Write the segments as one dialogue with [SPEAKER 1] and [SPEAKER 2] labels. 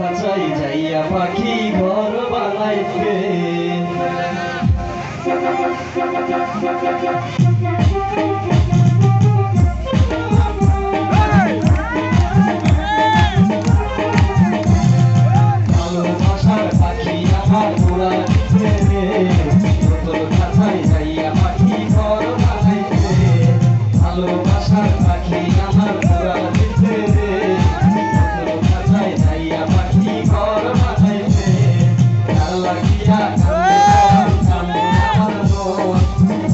[SPEAKER 1] খাঁচাই যাইয়া পাখি ঘর বানাইছে। ভালোবাসার পাখি আমার ঘোড়া দিচ্ছে রে, নতুন খাঁচাই যাইয়া পাখি ঘর বানাইছে। ভালোবাসার পাখি আমার ঘোড়া দিচ্ছে রে, নতুন খাঁচাই যাইয়া পাখি ঘর বানাইছে। তার লাগিয়া কান্দে আমার মন,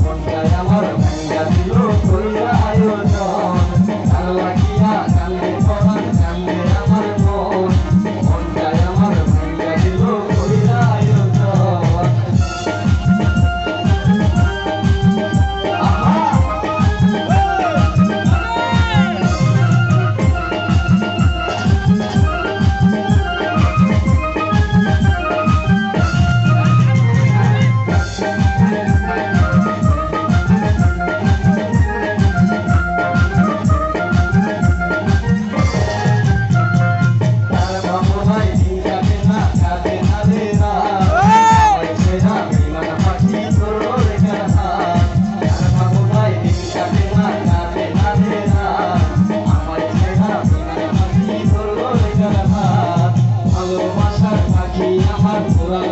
[SPEAKER 1] মনটাই আমার ভাঙ্গা দিল কইরা আয়োজন। তার লাগিয়া কান্দে পরাণ কান্দে আমার মন, মনটাই আমার ভাঙ্গা দিল কইরা আয়োজন। আহা ভালোবাসার পাখি আমার ঘোড়া